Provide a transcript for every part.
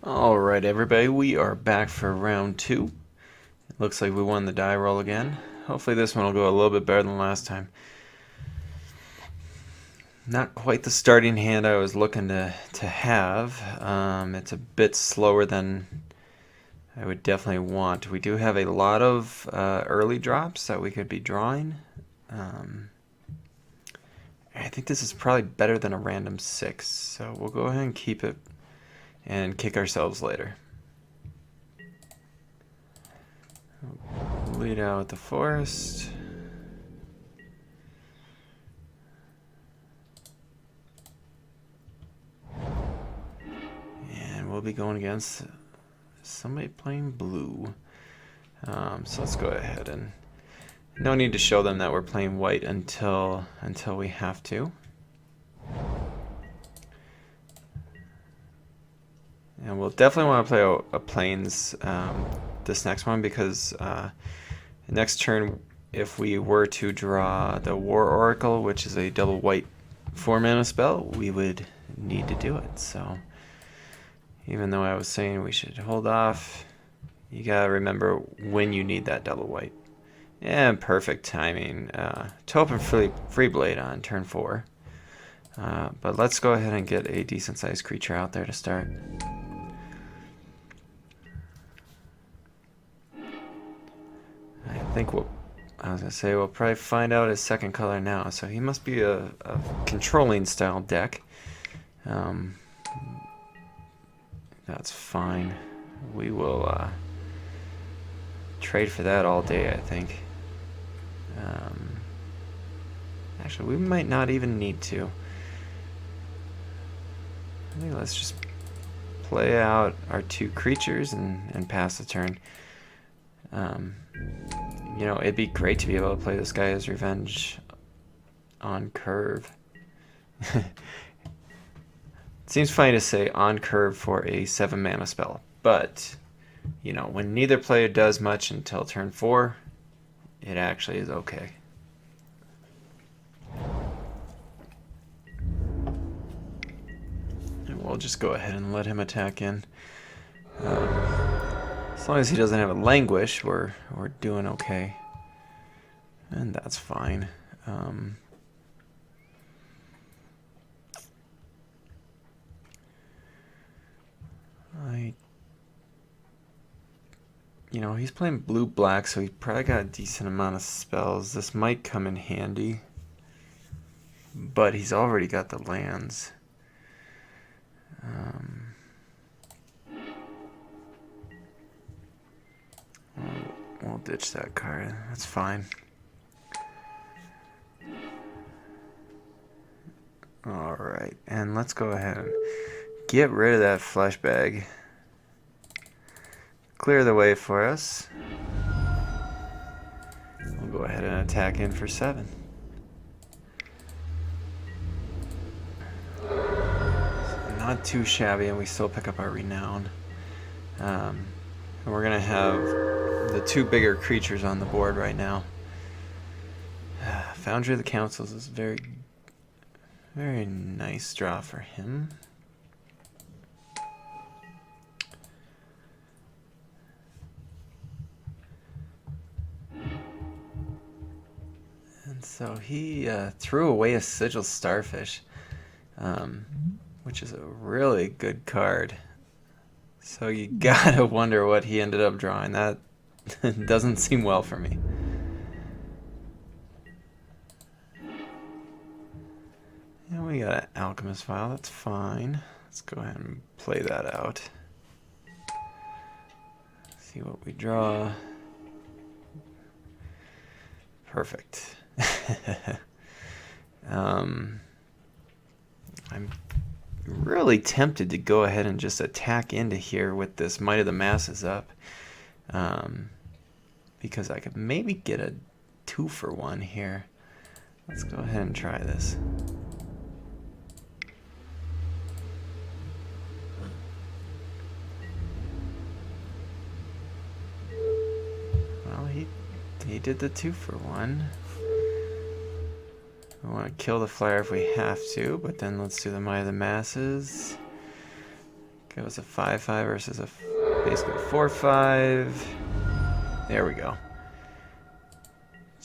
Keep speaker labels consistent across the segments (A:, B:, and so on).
A: Alright everybody, we are back for round 2. It looks like we won the die roll again. Hopefully this one will go a little bit better than last time. Not quite the starting hand I was looking to have. It's a bit slower than I would definitely want. We do have a lot of early drops that we could be drawing. I think this is probably better than a random 6, so we'll go ahead and keep it and kick ourselves later. Lead out with the forest. And we'll be going against somebody playing blue. So let's go ahead and no need to show them that we're playing white until we have to. And we'll definitely want to play a plains this next one because next turn, if we were to draw the War Oracle, which is a double white 4-mana spell, we would need to do it. So even though I was saying we should hold off, you gotta remember when you need that double white. And perfect timing to open free blade on turn 4. But let's go ahead and get a decent sized creature out there to start. I think I was gonna say we'll probably find out his second color now. So he must be a controlling style deck. That's fine. We will trade for that all day, I think. Actually, we might not even need to. I think let's just play out our 2 creatures and pass the turn. You know, it'd be great to be able to play this guy as revenge on curve. It seems funny to say on curve for a 7-mana spell, but you know, when neither player does much until turn 4, it actually is okay. And we'll just go ahead and let him attack in. As long as he doesn't have a languish, we're doing okay. And that's fine. You know, he's playing blue-black, so he probably got a decent amount of spells. This might come in handy. But he's already got the lands. We'll ditch that card. That's fine. Alright, and let's go ahead and get rid of that flesh bag. Clear the way for us. We'll go ahead and attack in for 7. So not too shabby, and we still pick up our renown. And we're going to have the 2 bigger creatures on the board right now. Foundry of the Councils is very nice draw for him. And so he threw away a Sigil Starfish, which is a really good card. So you gotta wonder what he ended up drawing. That doesn't seem well for me. And we got an Alchemist File, that's fine. Let's go ahead and play that out. See what we draw. Perfect. I'm really tempted to go ahead and just attack into here with this Might of the Masses up. Because I could maybe get a 2-for-1 here. Let's go ahead and try this. Well, he did the 2-for-1. We want to kill the flyer if we have to, but then let's do the Might of the Masses. Goes a 5-5 versus a basically 4-5. There we go.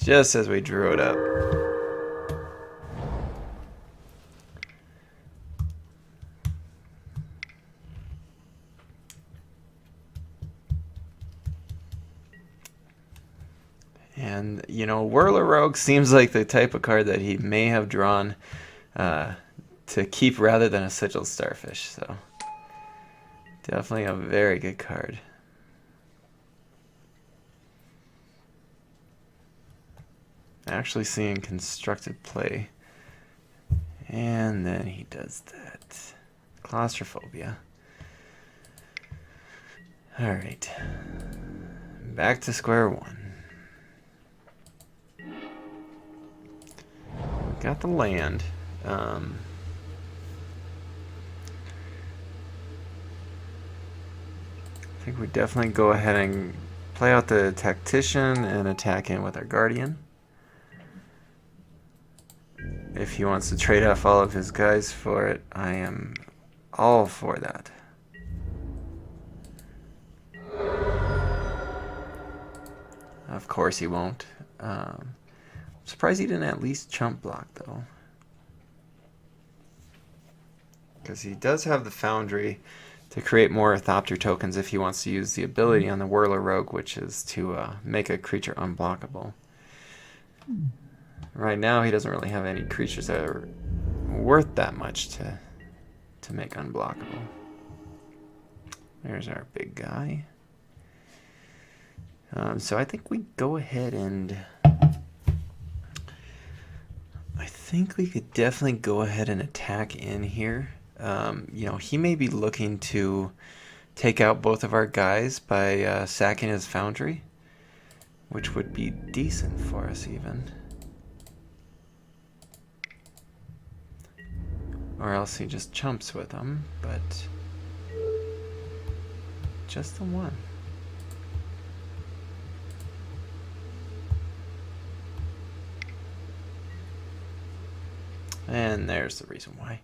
A: Just as we drew it up. And, you know, Whirler Rogue seems like the type of card that he may have drawn to keep rather than a Sigil Starfish. So, definitely a very good card. Actually seeing constructed play. And then he does that. Claustrophobia. Alright. Back to square one. Got the land. I think we definitely go ahead and play out the Tactician and attack in with our Guardian. If he wants to trade off all of his guys for it, I am all for that. Of course he won't. I'm surprised he didn't at least chump block, though. Because he does have the Foundry to create more Thopter tokens if he wants to use the ability on the Whirler Rogue, which is to make a creature unblockable. Right now, he doesn't really have any creatures that are worth that much to make unblockable. There's our big guy. So I think we go ahead and... I think we could definitely go ahead and attack in here. You know, he may be looking to take out both of our guys by sacking his Foundry, which would be decent for us even. Or else he just chumps with them, but just the one. And there's the reason why.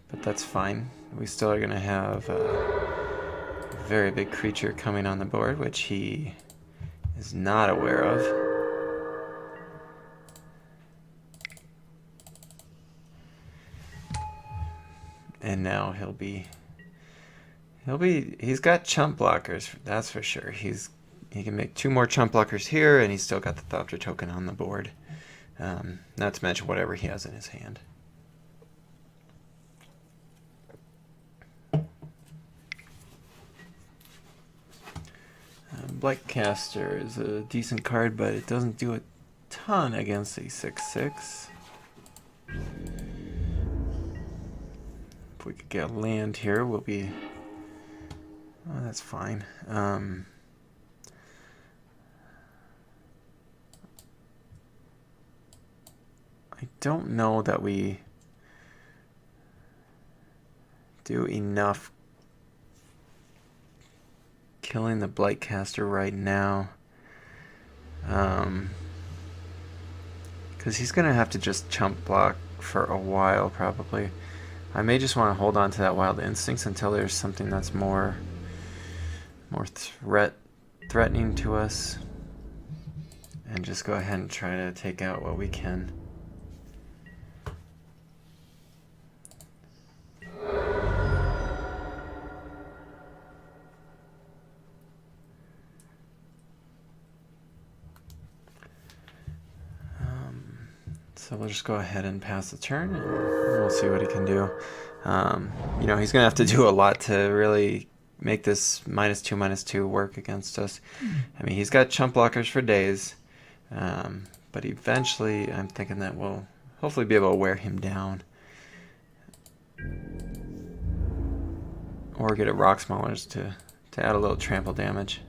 A: But that's fine. We still are going to have a very big creature coming on the board, which he is not aware of. And now he's got chump blockers, that's for sure. He can make 2 more chump blockers here, and he's still got the Thopter token on the board. Not to mention whatever he has in his hand. Blightcaster is a decent card, but it doesn't do a ton against a 6/6. If we could get land here, we'll be... Oh, that's fine. I don't know that we do enough killing the Blightcaster right now. Because he's going to have to just chump block for a while, probably. I may just want to hold on to that Wild Instincts until there's something that's more threatening to us. And just go ahead and try to take out what we can. So we'll just go ahead and pass the turn, and we'll see what he can do. You know, he's going to have to do a lot to really make this -2/-2 work against us. I mean, he's got chump blockers for days, but eventually I'm thinking that we'll hopefully be able to wear him down. Or get a Rock Maulers to add a little trample damage.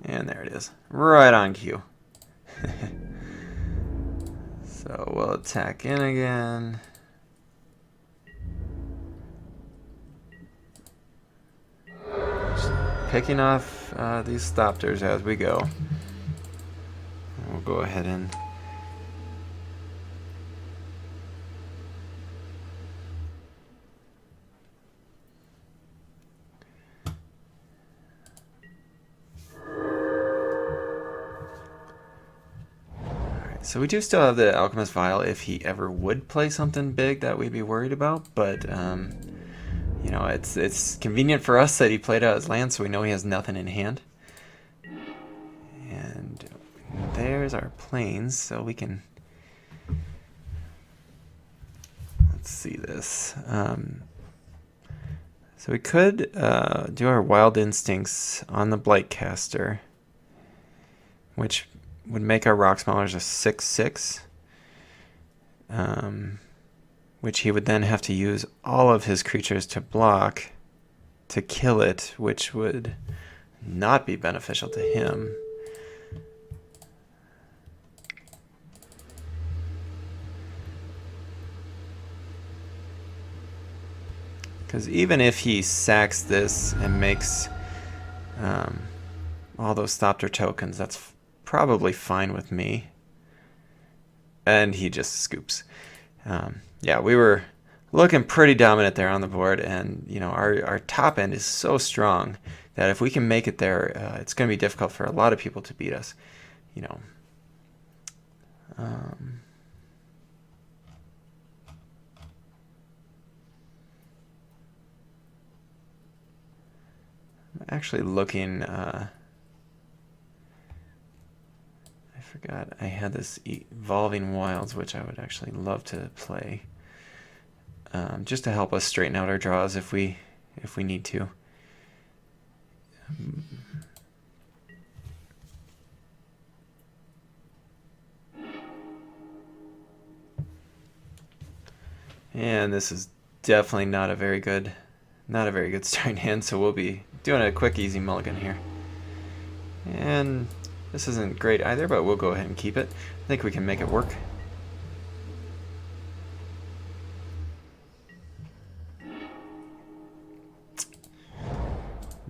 A: And there it is, right on cue. So we'll attack in again. Just picking off these Thopters as we go. And we'll go ahead and So we do still have the Alchemist Vial if he ever would play something big that we'd be worried about, but you know, it's convenient for us that he played out his land, so we know he has nothing in hand. And there's our plains, so we can... Let's see this. So we could do our Wild Instincts on the Blightcaster, which would make our Rock Smellers a 6/6, which he would then have to use all of his creatures to block to kill it, which would not be beneficial to him. Because even if he sacks this and makes all those Thopter tokens, that's probably fine with me. And he just scoops. Yeah, we were looking pretty dominant there on the board, and you know, our top end is so strong that if we can make it there, it's going to be difficult for a lot of people to beat us. You know. Actually looking, I forgot I had this Evolving Wilds, which I would actually love to play, just to help us straighten out our draws if we need to. And this is definitely not a very good starting hand, so we'll be doing a quick easy mulligan here. And this isn't great either, but we'll go ahead and keep it. I think we can make it work.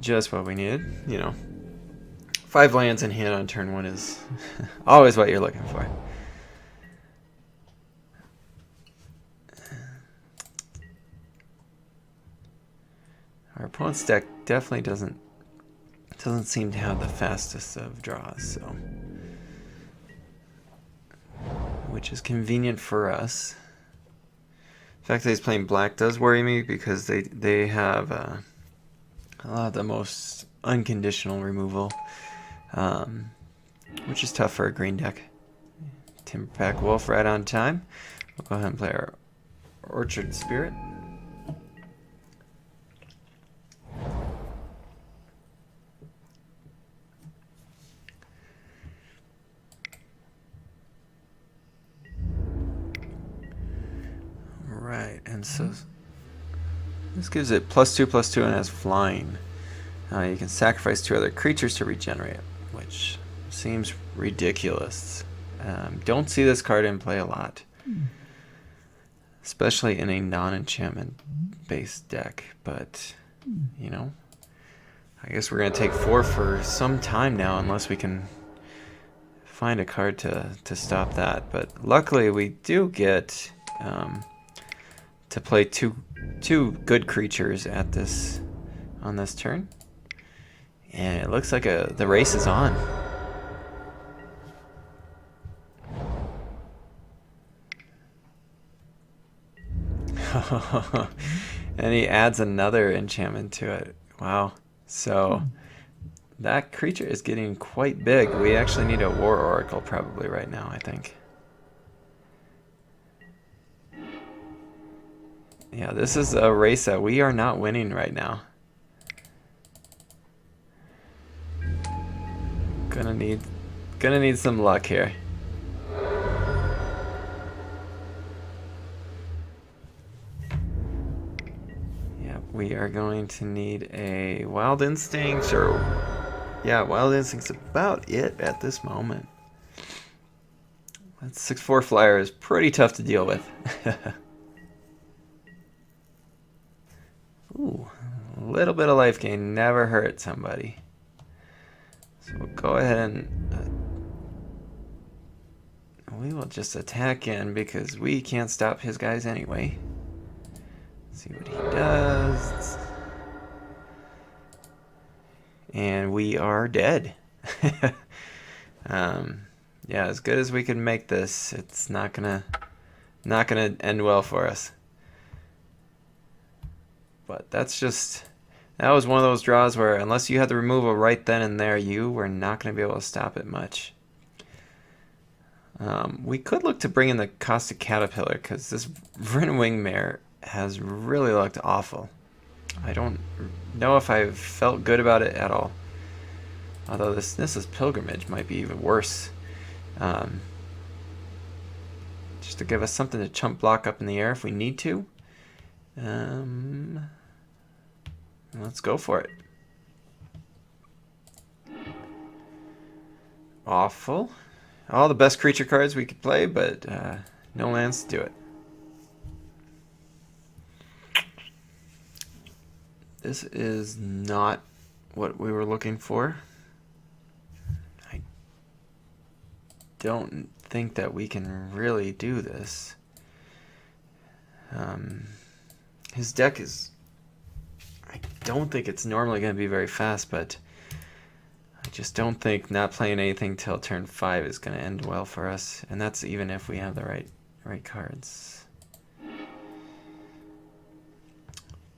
A: Just what we needed, you know. 5 lands in hand on turn 1 is always what you're looking for. Our opponent's deck definitely doesn't seem to have the fastest of draws, so which is convenient for us. The fact that he's playing black does worry me because they have a lot of the most unconditional removal, which is tough for a green deck. Timberpack Wolf right on time. We'll go ahead and play our Orchard Spirit. Right, and so this gives it +2/+2 and has flying. You can sacrifice 2 other creatures to regenerate, which seems ridiculous. Don't see this card in play a lot, especially in a non-enchantment based deck, but you know, I guess we're going to take 4 for some time now unless we can find a card to stop that. But luckily we do get to play two good creatures at this on this turn, and it looks like the race is on. And he adds another enchantment to it. Wow. So that creature is getting quite big. We actually need a War Oracle probably right now, I think. Yeah, this is a race that we are not winning right now. Gonna need some luck here. Yeah, we are going to need a Wild Instincts, or yeah, Wild Instincts about it at this moment. That 6/4 flyer is pretty tough to deal with. Ooh, a little bit of life gain never hurt somebody. So we'll go ahead and we will just attack in because we can't stop his guys anyway. Let's see what he does. And we are dead. Yeah, as good as we can make this, it's not gonna end well for us. But that was one of those draws where unless you had the removal right then and there, you were not going to be able to stop it much. We could look to bring in the Caustic Caterpillar, because this Vryn Wingmare has really looked awful. I don't know if I've felt good about it at all. Although this Nissa's Pilgrimage might be even worse. Just to give us something to chump block up in the air if we need to. Let's go for it. Awful. All the best creature cards we could play, but no lands to do it. This is not what we were looking for. I don't think that we can really do this. His deck is... I don't think it's normally going to be very fast, but I just don't think not playing anything till turn 5 is going to end well for us, and that's even if we have the right cards.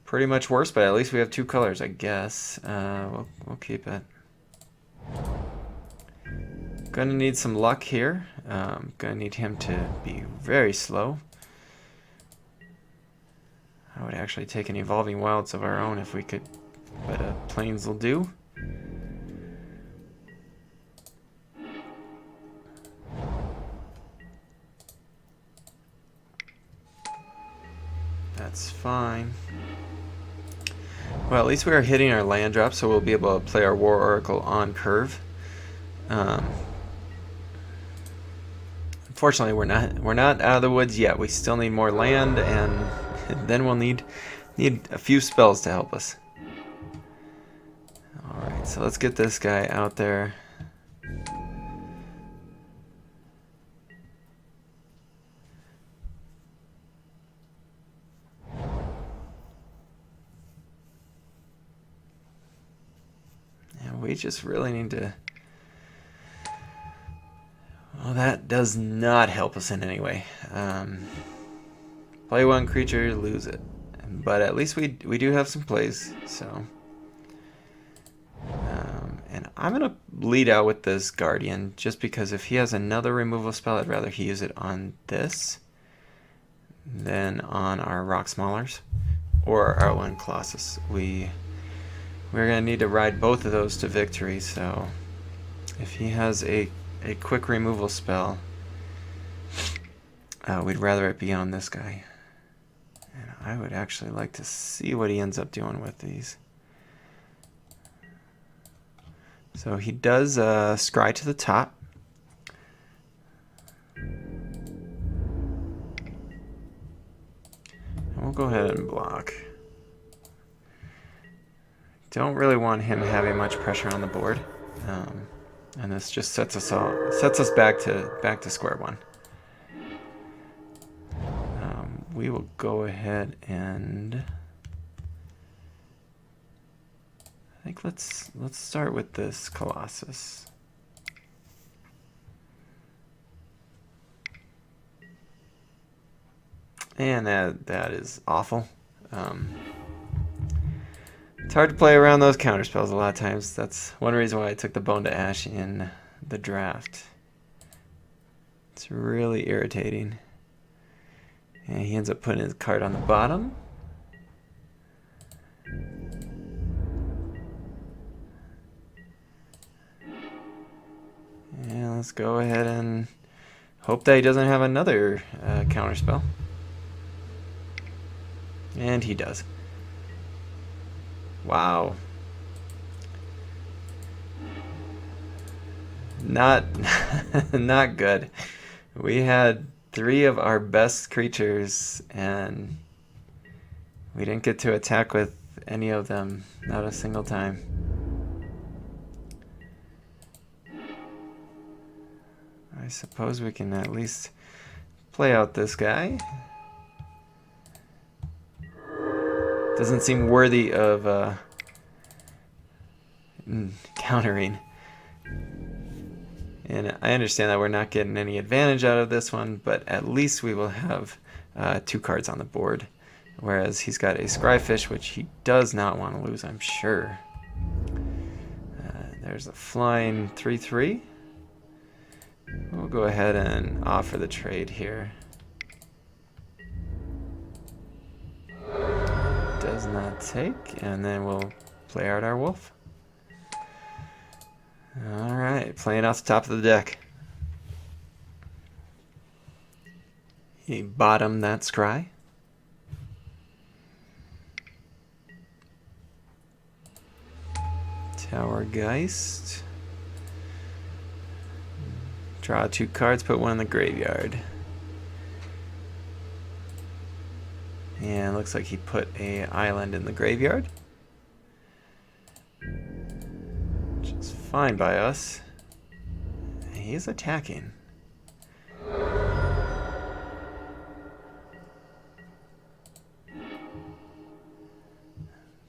A: Pretty much worse, but at least we have 2 colors, I guess. We'll keep it. Gonna need some luck here. Gonna need him to be very slow. I would actually take an Evolving Wilds of our own if we could, but Plains will do. That's fine. Well, at least we are hitting our land drop, so we'll be able to play our War Oracle on curve. Unfortunately, we're not out of the woods yet. We still need more land, and then we'll need a few spells to help us. Alright, so let's get this guy out there. And we just really need to... Well, that does not help us in any way. Play one creature, lose it. But at least we do have some plays, so... and I'm going to lead out with this Guardian, just because if he has another removal spell, I'd rather he use it on this than on our Rock Maulers or our Outland Colossus. We're going to need to ride both of those to victory, so if he has a quick removal spell, we'd rather it be on this guy. And I would actually like to see what he ends up doing with these. So he does scry to the top. And we'll go ahead and block. Don't really want him having much pressure on the board. And this just sets us back to square one. We will go ahead and I think let's start with this Colossus. And that is awful. It's hard to play around those counterspells a lot of times. That's one reason why I took the Bone to Ash in the draft. It's really irritating. And he ends up putting his card on the bottom. And let's go ahead and hope that he doesn't have another counterspell. And he does. Wow. Not good. We had 3 of our best creatures and we didn't get to attack with any of them, not a single time. I suppose we can at least play out this guy. Doesn't seem worthy of countering. And I understand that we're not getting any advantage out of this one, but at least we will have 2 cards on the board. Whereas he's got a Scryfish, which he does not want to lose, I'm sure. There's a flying 3/3. We'll go ahead and offer the trade here. Does not take, and then we'll play out our wolf. Alright, playing off the top of the deck. He bottomed that scry. Tower Geist. Draw 2 cards, put 1 in the graveyard. And looks like he put a island in the graveyard. Which is fine by us. He's attacking.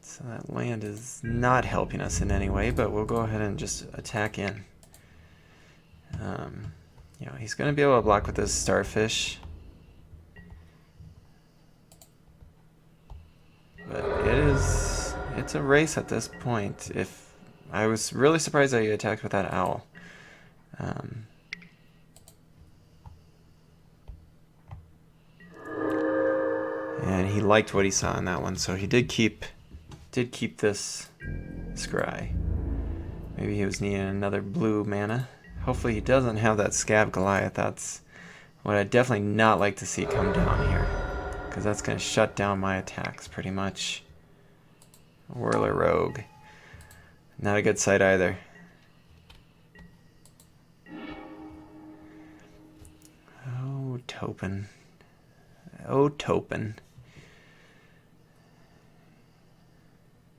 A: So that land is not helping us in any way, but we'll go ahead and just attack in. You know, he's going to be able to block with this Starfish. But it's a race at this point. I was really surprised that he attacked with that owl. And he liked what he saw in that one, so he did keep this scry. Maybe he was needing another blue mana. Hopefully he doesn't have that Scab Goliath. That's what I'd definitely not like to see come down here, because that's going to shut down my attacks pretty much. Whirler Rogue. Not a good sight either. Oh, Topin. Oh, Topin.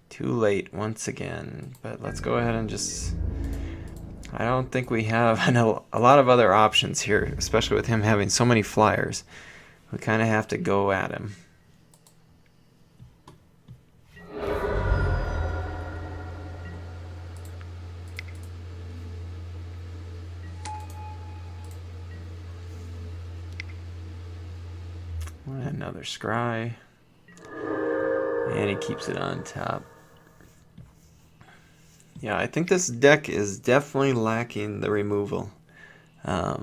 A: Too late once again, but let's go ahead and just... I don't think we have a lot of other options here, especially with him having so many flyers. We kind of have to go at him. Another scry. And he keeps it on top. Yeah, I think this deck is definitely lacking the removal. A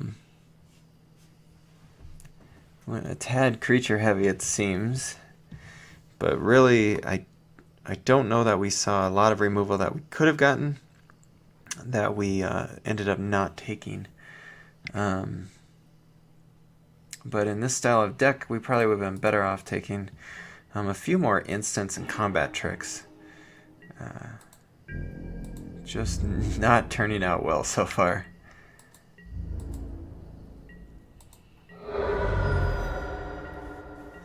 A: tad creature heavy, it seems. But really, I don't know that we saw a lot of removal that we could have gotten that we ended up not taking. But in this style of deck, we probably would have been better off taking a few more instants and combat tricks. Just not turning out well so far.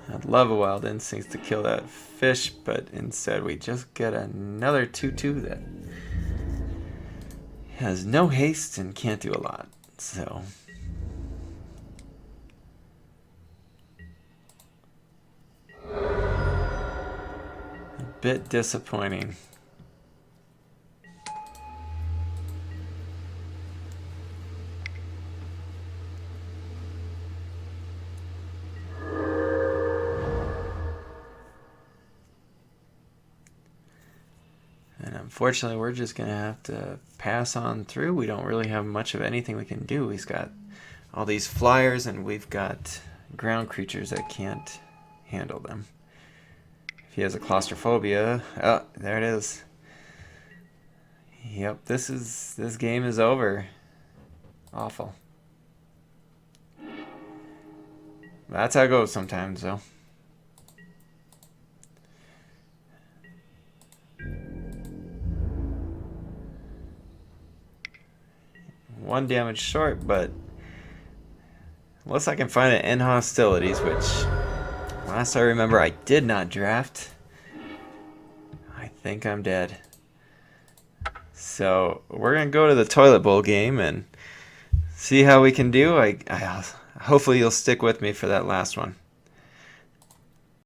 A: I'd love a Wild Instincts to kill that fish, but instead we just get another 2/2 that has no haste and can't do a lot. So... bit disappointing. And unfortunately, we're just going to have to pass on through. We don't really have much of anything we can do. He's got all these flyers, and we've got ground creatures that can't handle them. He has a claustrophobia. Oh, there it is. Yep, this game is over. Awful. That's how it goes sometimes, though. One damage short, but unless I can find an End Hostilities, which last I remember I did not draft, I think I'm dead. So we're going to go to the toilet bowl game and see how we can do. Hopefully you'll stick with me for that last one.